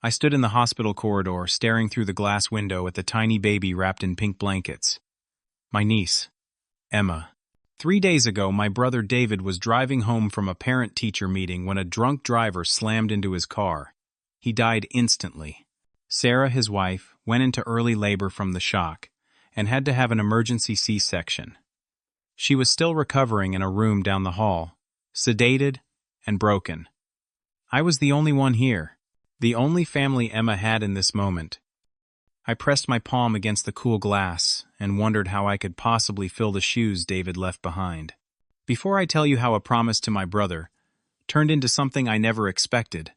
I stood in the hospital corridor, staring through the glass window at the tiny baby wrapped in pink blankets. My niece, Emma. 3 days ago, my brother David was driving home from a parent-teacher meeting when a drunk driver slammed into his car. He died instantly. Sarah, his wife, went into early labor from the shock and had to have an emergency C-section. She was still recovering in a room down the hall, sedated and broken. I was the only one here, the only family Emma had in this moment. I pressed my palm against the cool glass and wondered how I could possibly fill the shoes David left behind. Before I tell you how a promise to my brother turned into something I never expected,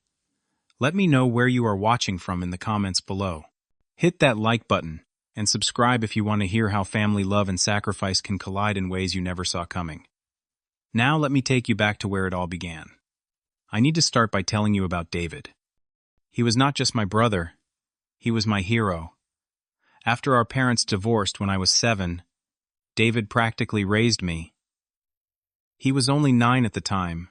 let me know where you are watching from in the comments below. Hit that like button and subscribe if you want to hear how family love and sacrifice can collide in ways you never saw coming. Now let me take you back to where it all began. I need to start by telling you about David. He was not just my brother, he was my hero. After our parents divorced when I was 7, David practically raised me. He was only 9 at the time,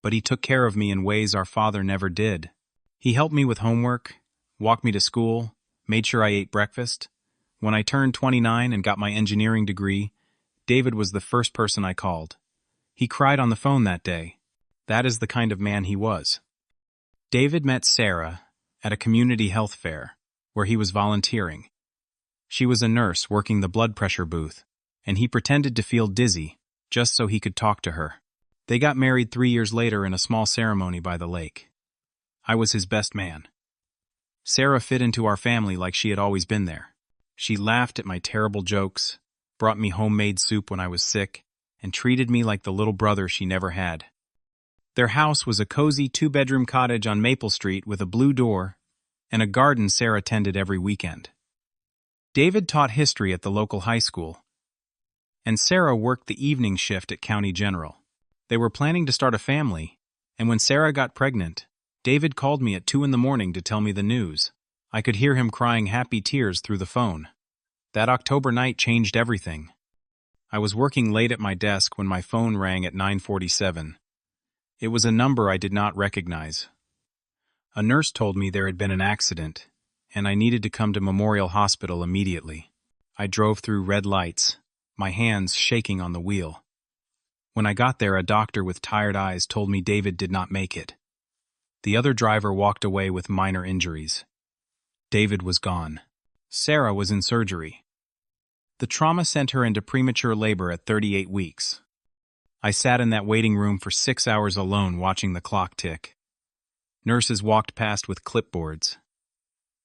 but he took care of me in ways our father never did. He helped me with homework, walked me to school, made sure I ate breakfast. When I turned 29 and got my engineering degree, David was the first person I called. He cried on the phone that day. That is the kind of man he was. David met Sarah at a community health fair where he was volunteering. She was a nurse working the blood pressure booth, and he pretended to feel dizzy just so he could talk to her. They got married 3 years later in a small ceremony by the lake. I was his best man. Sarah fit into our family like she had always been there. She laughed at my terrible jokes, brought me homemade soup when I was sick, and treated me like the little brother she never had. Their house was a cozy 2-bedroom cottage on Maple Street with a blue door and a garden Sarah tended every weekend. David taught history at the local high school, and Sarah worked the evening shift at County General. They were planning to start a family, and when Sarah got pregnant, David called me at 2 in the morning to tell me the news. I could hear him crying happy tears through the phone. That October night changed everything. I was working late at my desk when my phone rang at 9:47. It was a number I did not recognize. A nurse told me there had been an accident, and I needed to come to Memorial Hospital immediately. I drove through red lights, my hands shaking on the wheel. When I got there, a doctor with tired eyes told me David did not make it. The other driver walked away with minor injuries. David was gone. Sarah was in surgery. The trauma sent her into premature labor at 38 weeks. I sat in that waiting room for 6 hours alone watching the clock tick. Nurses walked past with clipboards.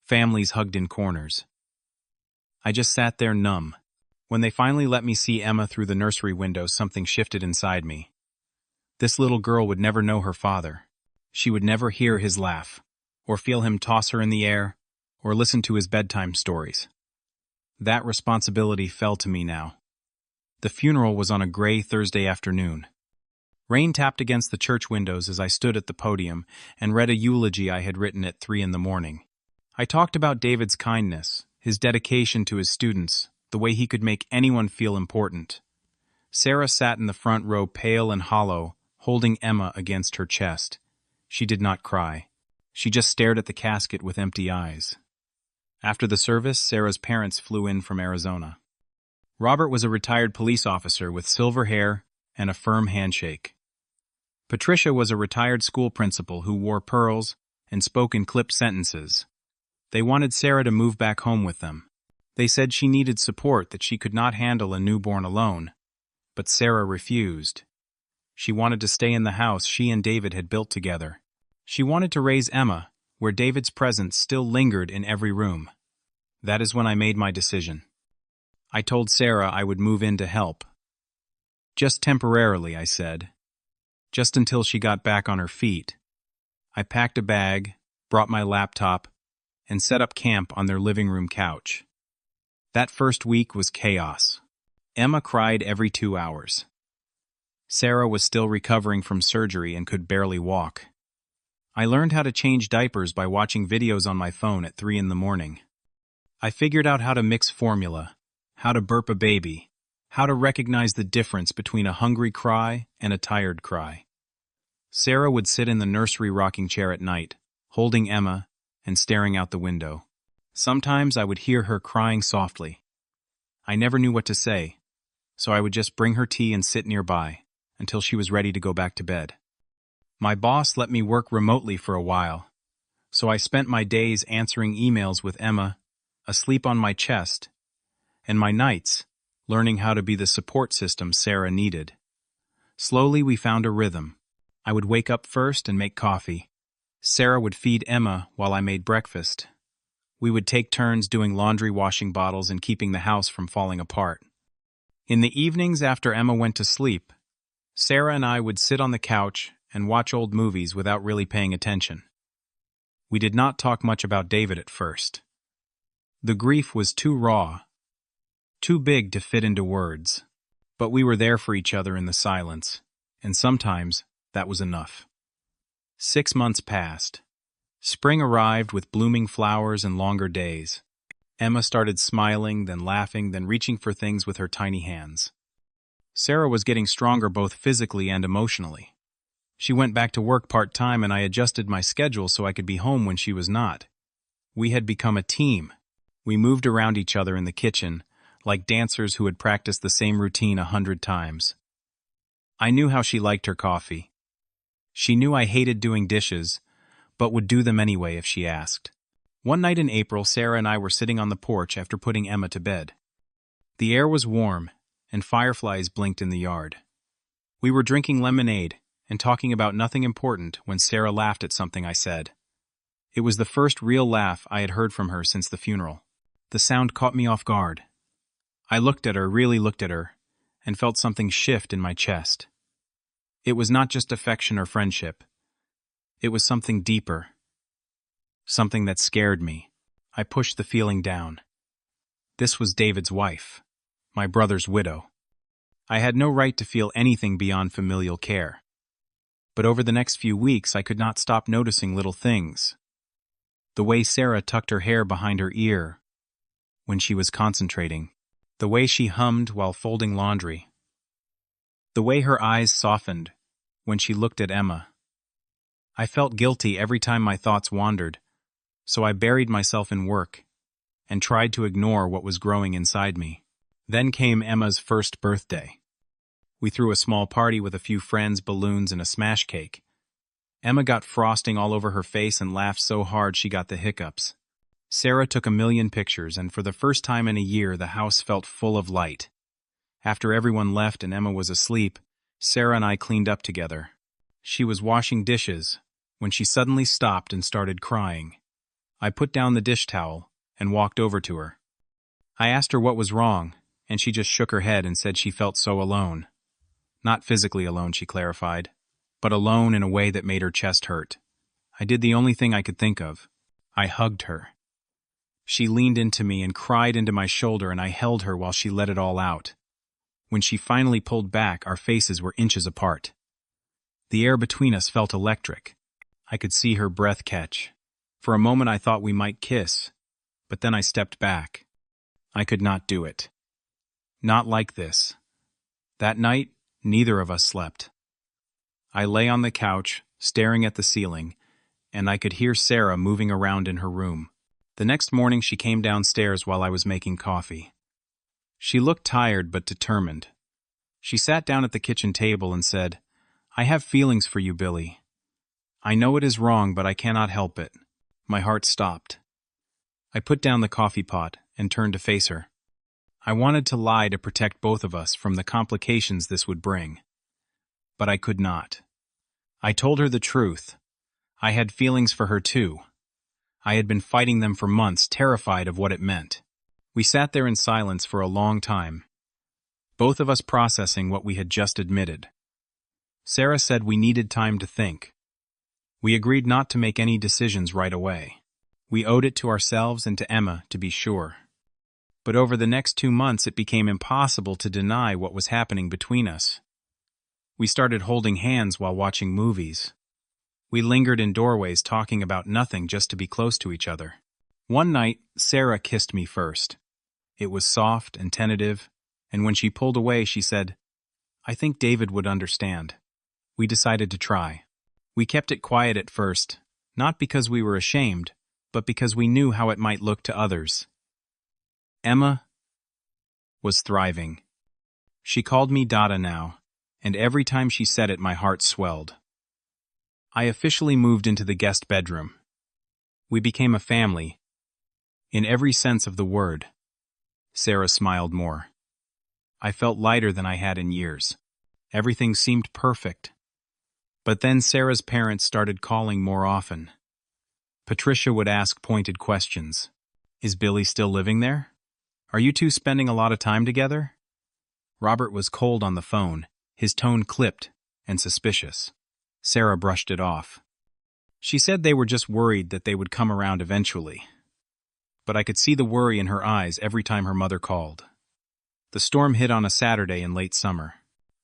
Families hugged in corners. I just sat there numb. When they finally let me see Emma through the nursery window, something shifted inside me. This little girl would never know her father. She would never hear his laugh, or feel him toss her in the air, or listen to his bedtime stories. That responsibility fell to me now. The funeral was on a gray Thursday afternoon. Rain tapped against the church windows as I stood at the podium and read a eulogy I had written at 3 in the morning. I talked about David's kindness, his dedication to his students, the way he could make anyone feel important. Sarah sat in the front row, pale and hollow, holding Emma against her chest. She did not cry. She just stared at the casket with empty eyes. After the service, Sarah's parents flew in from Arizona. Robert was a retired police officer with silver hair and a firm handshake. Patricia was a retired school principal who wore pearls and spoke in clipped sentences. They wanted Sarah to move back home with them. They said she needed support, that she could not handle a newborn alone. But Sarah refused. She wanted to stay in the house she and David had built together. She wanted to raise Emma, where David's presence still lingered in every room. That is when I made my decision. I told Sarah I would move in to help. Just temporarily, I said. Just until she got back on her feet. I packed a bag, brought my laptop, and set up camp on their living room couch. That first week was chaos. Emma cried every 2 hours. Sarah was still recovering from surgery and could barely walk. I learned how to change diapers by watching videos on my phone at 3 in the morning. I figured out how to mix formula, how to burp a baby, how to recognize the difference between a hungry cry and a tired cry. Sarah would sit in the nursery rocking chair at night, holding Emma and staring out the window. Sometimes I would hear her crying softly. I never knew what to say, so I would just bring her tea and sit nearby until she was ready to go back to bed. My boss let me work remotely for a while, so I spent my days answering emails with Emma, asleep on my chest, and my nights learning how to be the support system Sarah needed. Slowly we found a rhythm. I would wake up first and make coffee. Sarah would feed Emma while I made breakfast. We would take turns doing laundry, washing bottles, and keeping the house from falling apart. In the evenings after Emma went to sleep, Sarah and I would sit on the couch and watch old movies without really paying attention. We did not talk much about David at first. The grief was too raw, too big to fit into words. But we were there for each other in the silence, and sometimes that was enough. 6 months passed. Spring arrived with blooming flowers and longer days. Emma started smiling, then laughing, then reaching for things with her tiny hands. Sarah was getting stronger both physically and emotionally. She went back to work part-time and I adjusted my schedule so I could be home when she was not. We had become a team. We moved around each other in the kitchen, like dancers who had practiced the same routine 100 times. I knew how she liked her coffee. She knew I hated doing dishes, but would do them anyway if she asked. One night in April, Sarah and I were sitting on the porch after putting Emma to bed. The air was warm, and fireflies blinked in the yard. We were drinking lemonade and talking about nothing important when Sarah laughed at something I said. It was the first real laugh I had heard from her since the funeral. The sound caught me off guard. I looked at her, really looked at her, and felt something shift in my chest. It was not just affection or friendship. It was something deeper. Something that scared me. I pushed the feeling down. This was David's wife, my brother's widow. I had no right to feel anything beyond familial care. But over the next few weeks, I could not stop noticing little things. The way Sarah tucked her hair behind her ear when she was concentrating. The way she hummed while folding laundry. The way her eyes softened when she looked at Emma. I felt guilty every time my thoughts wandered, so I buried myself in work and tried to ignore what was growing inside me. Then came Emma's first birthday. We threw a small party with a few friends, balloons, and a smash cake. Emma got frosting all over her face and laughed so hard she got the hiccups. Sarah took 1,000,000 pictures, and for the first time in a year, the house felt full of light. After everyone left and Emma was asleep, Sarah and I cleaned up together. She was washing dishes when she suddenly stopped and started crying. I put down the dish towel and walked over to her. I asked her what was wrong, and she just shook her head and said she felt so alone. Not physically alone, she clarified, but alone in a way that made her chest hurt. I did the only thing I could think of. I hugged her. She leaned into me and cried into my shoulder, and I held her while she let it all out. When she finally pulled back, our faces were inches apart. The air between us felt electric. I could see her breath catch. For a moment I thought we might kiss, but then I stepped back. I could not do it. Not like this. That night, neither of us slept. I lay on the couch, staring at the ceiling, and I could hear Sarah moving around in her room. The next morning she came downstairs while I was making coffee. She looked tired but determined. She sat down at the kitchen table and said, "I have feelings for you, Billy. I know it is wrong, but I cannot help it." My heart stopped. I put down the coffee pot and turned to face her. I wanted to lie to protect both of us from the complications this would bring. But I could not. I told her the truth. I had feelings for her too. I had been fighting them for months, terrified of what it meant. We sat there in silence for a long time, both of us processing what we had just admitted. Sarah said we needed time to think. We agreed not to make any decisions right away. We owed it to ourselves and to Emma to be sure. But over the next 2 months it became impossible to deny what was happening between us. We started holding hands while watching movies. We lingered in doorways talking about nothing just to be close to each other. One night, Sarah kissed me first. It was soft and tentative, and when she pulled away she said, "I think David would understand." We decided to try. We kept it quiet at first, not because we were ashamed, but because we knew how it might look to others. Emma was thriving. She called me Dada now, and every time she said it, my heart swelled. I officially moved into the guest bedroom. We became a family, in every sense of the word. Sarah smiled more. I felt lighter than I had in years. Everything seemed perfect. But then Sarah's parents started calling more often. Patricia would ask pointed questions. Is Billy still living there? Are you two spending a lot of time together? Robert was cold on the phone, his tone clipped and suspicious. Sarah brushed it off. She said they were just worried that they would come around eventually. But I could see the worry in her eyes every time her mother called. The storm hit on a Saturday in late summer.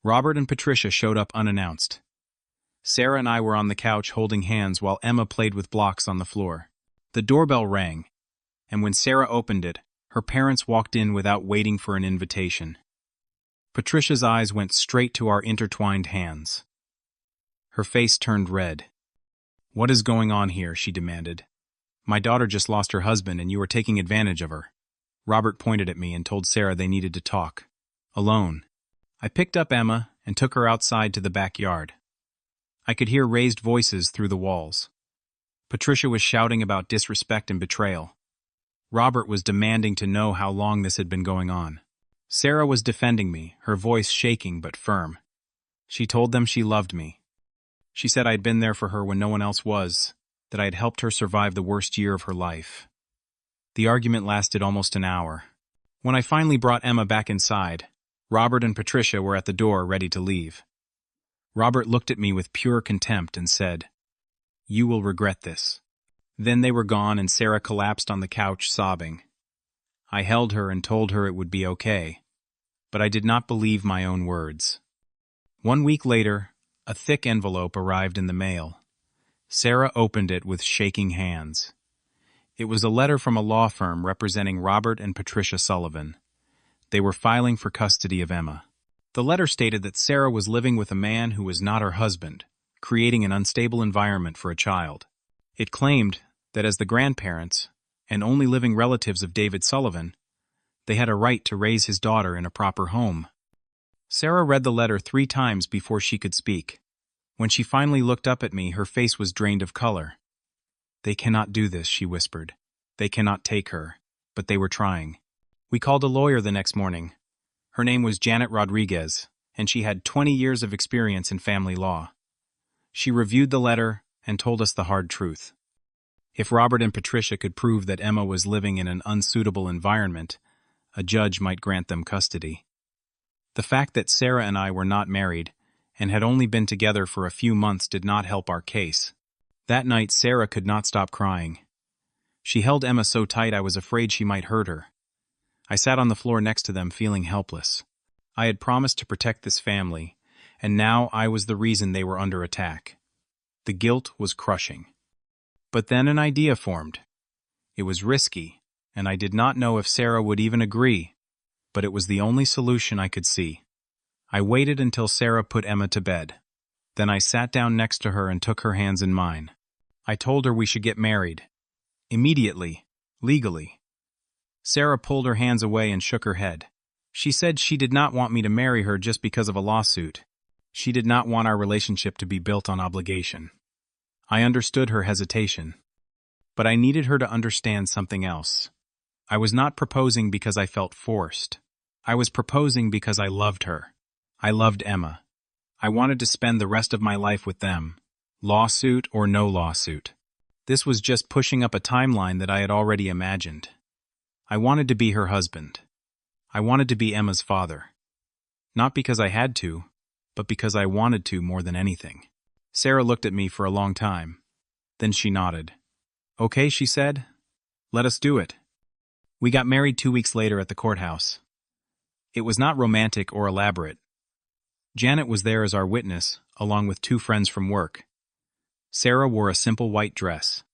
Robert and Patricia showed up unannounced. Sarah and I were on the couch holding hands while Emma played with blocks on the floor. The doorbell rang, and when Sarah opened it, her parents walked in without waiting for an invitation. Patricia's eyes went straight to our intertwined hands. Her face turned red. "What is going on here?" she demanded. "My daughter just lost her husband and you are taking advantage of her." Robert pointed at me and told Sarah they needed to talk. Alone. I picked up Emma and took her outside to the backyard. I could hear raised voices through the walls. Patricia was shouting about disrespect and betrayal. Robert was demanding to know how long this had been going on. Sarah was defending me, her voice shaking but firm. She told them she loved me. She said I'd been there for her when no one else was, that I had helped her survive the worst year of her life. The argument lasted almost an hour. When I finally brought Emma back inside, Robert and Patricia were at the door ready to leave. Robert looked at me with pure contempt and said, "You will regret this." Then they were gone and Sarah collapsed on the couch sobbing. I held her and told her it would be okay, but I did not believe my own words. 1 week later, a thick envelope arrived in the mail. Sarah opened it with shaking hands. It was a letter from a law firm representing Robert and Patricia Sullivan. They were filing for custody of Emma. The letter stated that Sarah was living with a man who was not her husband, creating an unstable environment for a child. It claimed that as the grandparents, and only living relatives of David Sullivan, they had a right to raise his daughter in a proper home. Sarah read the letter 3 times before she could speak. When she finally looked up at me, her face was drained of color. "They cannot do this," she whispered. "They cannot take her." But they were trying. We called a lawyer the next morning. Her name was Janet Rodriguez, and she had 20 years of experience in family law. She reviewed the letter and told us the hard truth. If Robert and Patricia could prove that Emma was living in an unsuitable environment, a judge might grant them custody. The fact that Sarah and I were not married and had only been together for a few months did not help our case. That night, Sarah could not stop crying. She held Emma so tight I was afraid she might hurt her. I sat on the floor next to them feeling helpless. I had promised to protect this family, and now I was the reason they were under attack. The guilt was crushing. But then an idea formed. It was risky, and I did not know if Sarah would even agree, but it was the only solution I could see. I waited until Sarah put Emma to bed. Then I sat down next to her and took her hands in mine. I told her we should get married. Immediately. Legally. Sarah pulled her hands away and shook her head. She said she did not want me to marry her just because of a lawsuit. She did not want our relationship to be built on obligation. I understood her hesitation. But I needed her to understand something else. I was not proposing because I felt forced. I was proposing because I loved her. I loved Emma. I wanted to spend the rest of my life with them, lawsuit or no lawsuit. This was just pushing up a timeline that I had already imagined. I wanted to be her husband. I wanted to be Emma's father. Not because I had to, but because I wanted to more than anything. Sarah looked at me for a long time. Then she nodded. "Okay," she said. "Let us do it." We got married 2 weeks later at the courthouse. It was not romantic or elaborate. Janet was there as our witness, along with 2 friends from work. Sarah wore a simple white dress.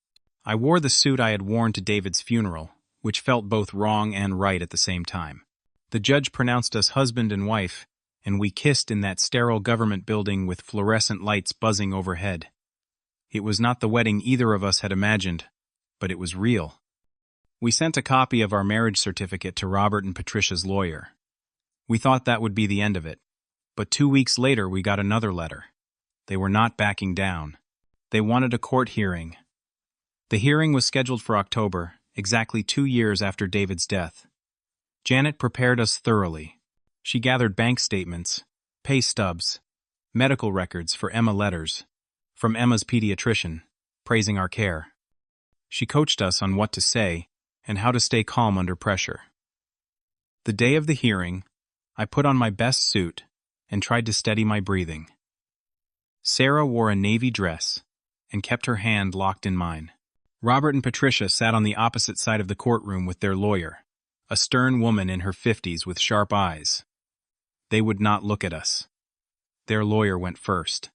I wore the suit I had worn to David's funeral, which felt both wrong and right at the same time. The judge pronounced us husband and wife, and we kissed in that sterile government building with fluorescent lights buzzing overhead. It was not the wedding either of us had imagined, but it was real. We sent a copy of our marriage certificate to Robert and Patricia's lawyer. We thought that would be the end of it, but 2 weeks later we got another letter. They were not backing down. They wanted a court hearing. The hearing was scheduled for October, exactly 2 years after David's death. Janet prepared us thoroughly. She gathered bank statements, pay stubs, medical records for Emma letters, from Emma's pediatrician, praising our care. She coached us on what to say and how to stay calm under pressure. The day of the hearing, I put on my best suit and tried to steady my breathing. Sarah wore a navy dress and kept her hand locked in mine. Robert and Patricia sat on the opposite side of the courtroom with their lawyer, a stern woman in her 50s with sharp eyes. They would not look at us. Their lawyer went first.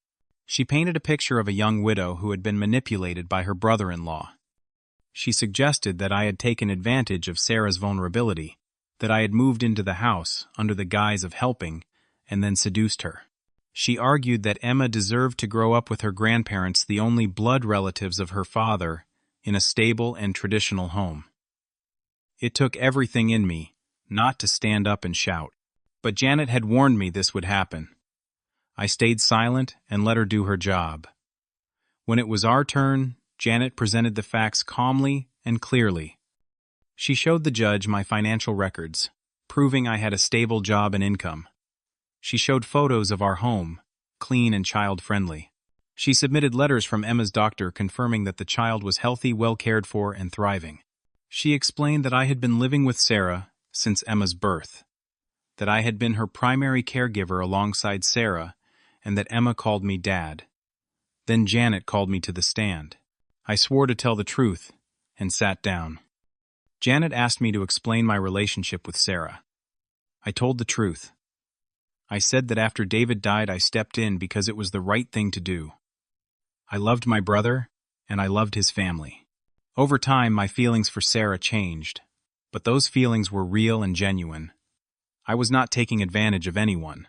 She painted a picture of a young widow who had been manipulated by her brother-in-law. She suggested that I had taken advantage of Sarah's vulnerability, that I had moved into the house under the guise of helping and then seduced her. She argued that Emma deserved to grow up with her grandparents, the only blood relatives of her father, in a stable and traditional home. It took everything in me not to stand up and shout, but Janet had warned me this would happen. I stayed silent and let her do her job. When it was our turn, Janet presented the facts calmly and clearly. She showed the judge my financial records, proving I had a stable job and income. She showed photos of our home, clean and child-friendly. She submitted letters from Emma's doctor confirming that the child was healthy, well cared for, and thriving. She explained that I had been living with Sarah since Emma's birth, that I had been her primary caregiver alongside Sarah, and that Emma called me Dad. Then Janet called me to the stand. I swore to tell the truth and sat down. Janet asked me to explain my relationship with Sarah. I told the truth. I said that after David died, I stepped in because it was the right thing to do. I loved my brother, and I loved his family. Over time, my feelings for Sarah changed, but those feelings were real and genuine. I was not taking advantage of anyone.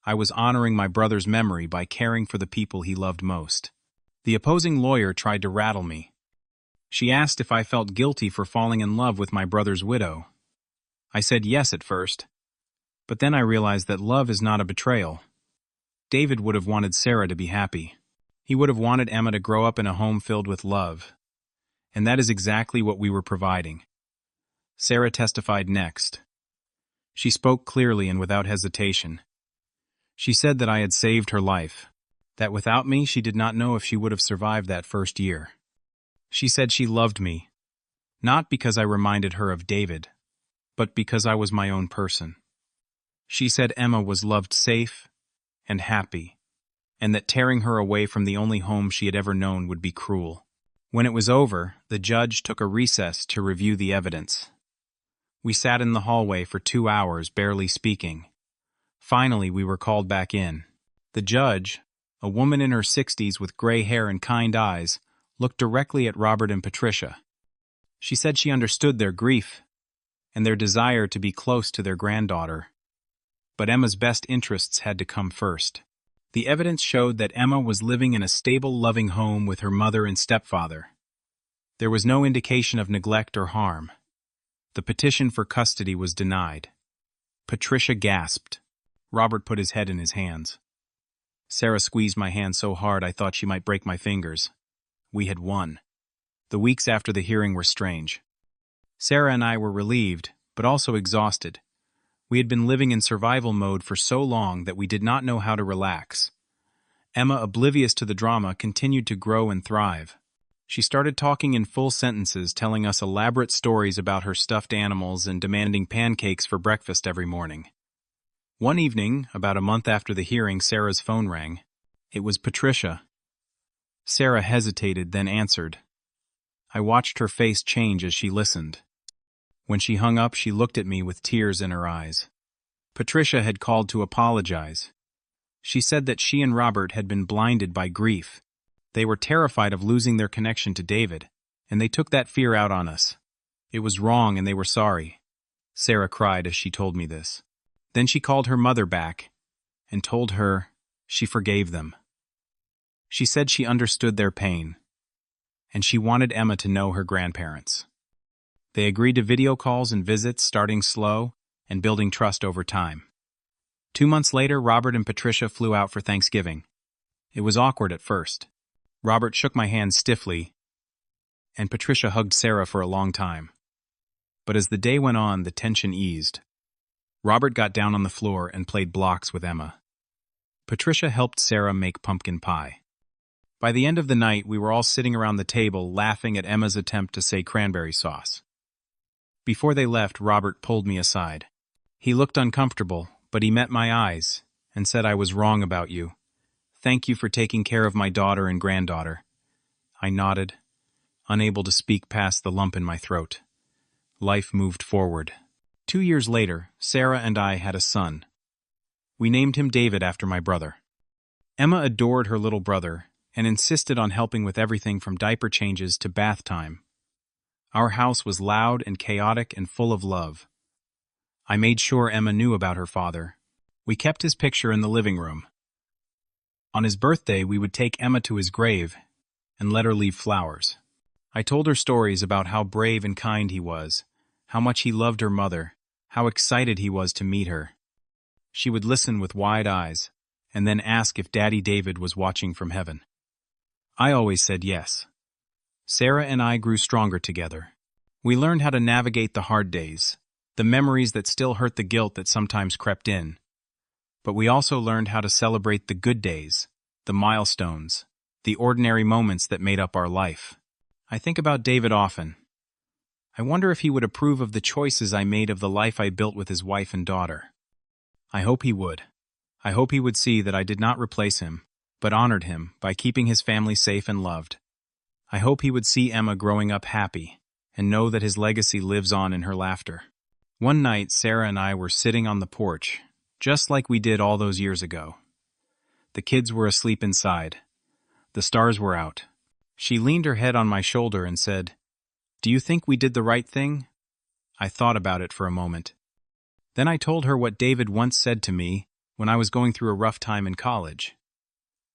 I was honoring my brother's memory by caring for the people he loved most. The opposing lawyer tried to rattle me. She asked if I felt guilty for falling in love with my brother's widow. I said yes at first, but then I realized that love is not a betrayal. David would have wanted Sarah to be happy. He would have wanted Emma to grow up in a home filled with love. And that is exactly what we were providing. Sarah testified next. She spoke clearly and without hesitation. She said that I had saved her life, that without me she did not know if she would have survived that first year. She said she loved me, not because I reminded her of David, but because I was my own person. She said Emma was loved safe and happy, and that tearing her away from the only home she had ever known would be cruel. When it was over, the judge took a recess to review the evidence. We sat in the hallway for 2 hours, barely speaking. Finally, we were called back in. The judge, a woman in her 60s with gray hair and kind eyes, looked directly at Robert and Patricia. She said she understood their grief and their desire to be close to their granddaughter. But Emma's best interests had to come first. The evidence showed that Emma was living in a stable, loving home with her mother and stepfather. There was no indication of neglect or harm. The petition for custody was denied. Patricia gasped. Robert put his head in his hands. Sarah squeezed my hand so hard I thought she might break my fingers. We had won. The weeks after the hearing were strange. Sarah and I were relieved, but also exhausted. We had been living in survival mode for so long that we did not know how to relax. Emma, oblivious to the drama, continued to grow and thrive. She started talking in full sentences, telling us elaborate stories about her stuffed animals and demanding pancakes for breakfast every morning. One evening, about a month after the hearing, Sarah's phone rang. It was Patricia. Sarah hesitated, then answered. I watched her face change as she listened. When she hung up, she looked at me with tears in her eyes. Patricia had called to apologize. She said that she and Robert had been blinded by grief. They were terrified of losing their connection to David, and they took that fear out on us. It was wrong and they were sorry. Sarah cried as she told me this. Then she called her mother back and told her she forgave them. She said she understood their pain, and she wanted Emma to know her grandparents. They agreed to video calls and visits, starting slow and building trust over time. 2 months later, Robert and Patricia flew out for Thanksgiving. It was awkward at first. Robert shook my hand stiffly, and Patricia hugged Sarah for a long time. But as the day went on, the tension eased. Robert got down on the floor and played blocks with Emma. Patricia helped Sarah make pumpkin pie. By the end of the night, we were all sitting around the table laughing at Emma's attempt to say cranberry sauce. Before they left, Robert pulled me aside. He looked uncomfortable, but he met my eyes and said I was wrong about you. Thank you for taking care of my daughter and granddaughter. I nodded, unable to speak past the lump in my throat. Life moved forward. 2 years later, Sarah and I had a son. We named him David after my brother. Emma adored her little brother and insisted on helping with everything from diaper changes to bath time. Our house was loud and chaotic and full of love. I made sure Emma knew about her father. We kept his picture in the living room. On his birthday, we would take Emma to his grave and let her leave flowers. I told her stories about how brave and kind he was, how much he loved her mother, how excited he was to meet her. She would listen with wide eyes, and then ask if Daddy David was watching from heaven. I always said yes. Sarah and I grew stronger together. We learned how to navigate the hard days, the memories that still hurt, the guilt that sometimes crept in. But we also learned how to celebrate the good days, the milestones, the ordinary moments that made up our life. I think about David often. I wonder if he would approve of the choices I made, of the life I built with his wife and daughter. I hope he would. I hope he would see that I did not replace him, but honored him by keeping his family safe and loved. I hope he would see Emma growing up happy and know that his legacy lives on in her laughter. One night, Sarah and I were sitting on the porch, just like we did all those years ago. The kids were asleep inside. The stars were out. She leaned her head on my shoulder and said, "Do you think we did the right thing?" I thought about it for a moment. Then I told her what David once said to me when I was going through a rough time in college.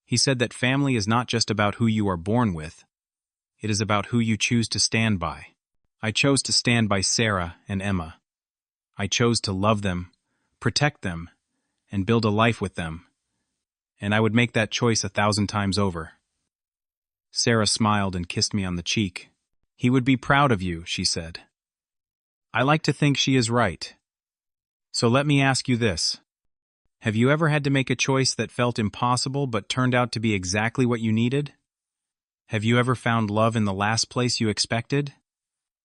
He said that family is not just about who you are born with. It is about who you choose to stand by. I chose to stand by Sarah and Emma. I chose to love them, protect them, and build a life with them. And I would make that choice 1,000 times over. Sarah smiled and kissed me on the cheek. "He would be proud of you," she said. I like to think she is right. So let me ask you this. Have you ever had to make a choice that felt impossible but turned out to be exactly what you needed? Have you ever found love in the last place you expected?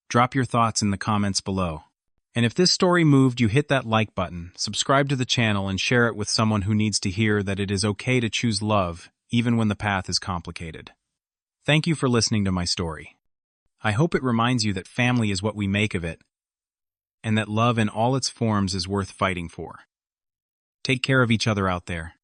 Drop your thoughts in the comments below. And if this story moved you, hit that like button, subscribe to the channel, and share it with someone who needs to hear that it is okay to choose love, even when the path is complicated. Thank you for listening to my story. I hope it reminds you that family is what we make of it, and that love in all its forms is worth fighting for. Take care of each other out there.